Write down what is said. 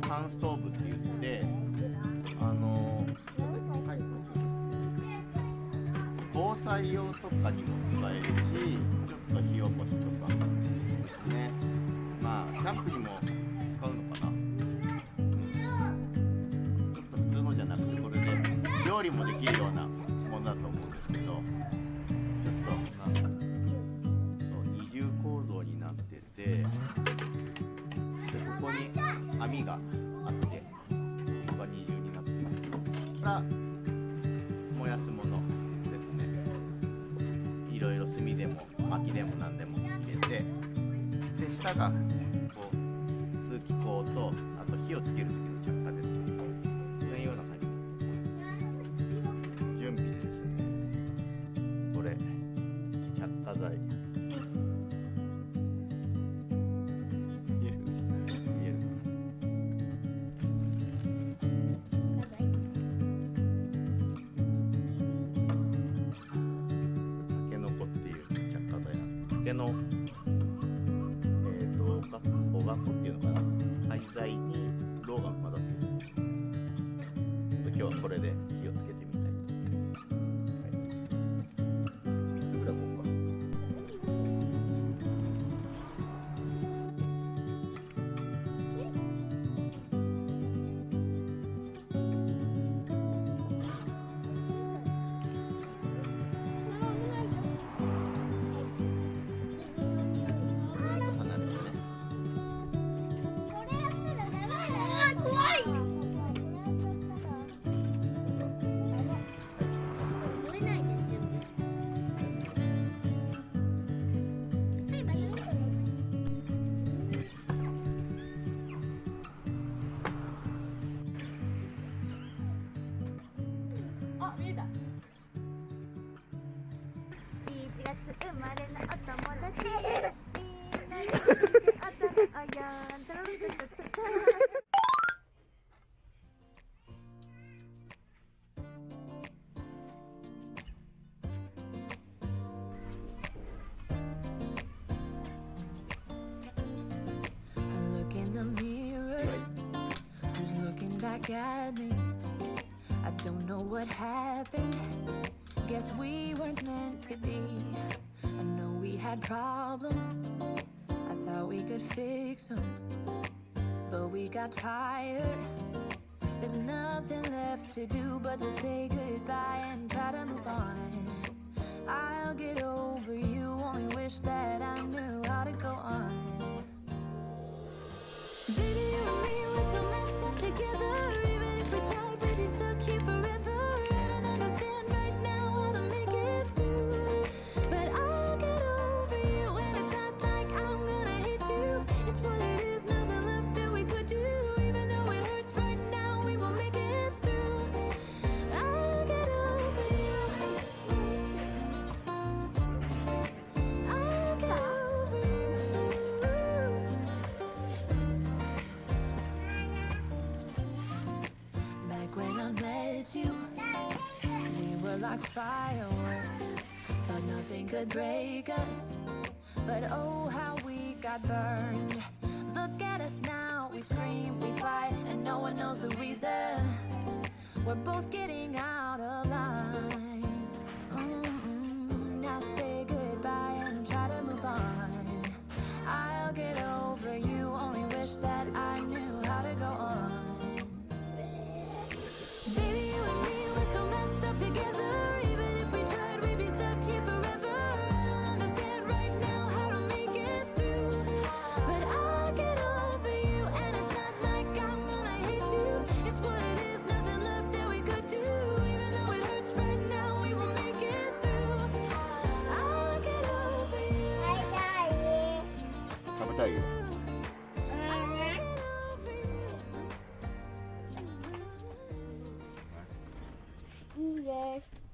缶ストーブって言って防災用とかにも使えるし、ちょっと火起こしとかですね。まあキャンプにも使うのかな。ちょっと普通のじゃなくて、これで料理もできるようなものだと思うんですけど、ちょっとそう二重構造になってて、でここに網があって、ここが二重になってるから燃やすものですね。いろいろ炭でも薪でも何でも入れて、で下がこう通気口と、あと火をつける時の着火ですね。そういうような感じ準備ですね。これ着火剤見えるかな。タケノコっていう着火剤なんです。竹のおがこっていうのかな、廃材にろうが混ざってるんです。今日はこれで火をつけてみたいと思います。はい、3つぐらいこうか。生まれのお友達みんなでおたおやんたらたたたた。Look in the mirror, who's looking back at me? I don't know what happened. Guess we weren't meant to be. I know we had problems. I thought we could fix them, but we got tired. There's nothing left to do but to say goodbye and try to move on. I'll get over you, only wish that I knew how to go on. Baby, you and me, we're so messed up together. Even if we tried, we'd be stuck here forever. I don't understand right now how to make it through, but I'll get over you. And it's not like I'm gonna hate you. It's what it is, nothing left that we could do. Even though it hurts right now, we will make it through. I'll get over you. I'll get over you. Back when I met you, we were like fireworks. Thought nothing could break us, but oh how we got burned. Look at us now, we scream, we fight, and no one knows the reason. We're both getting out of line. Now say goodbye and try to move on. I'll get over you, only wish that I knew how to go on. Baby, you and me, we're so messed up together. Even if we tried, we'd be stuck here forever. I don't understand right now how to make it through, but I'll get over you. And it's not like I'm gonna hate you. It's what it is, nothing left that we could do. Even though it hurts right now, we will make it through. I'll get over you. 食べたいよ。 I'll get over you. いいです。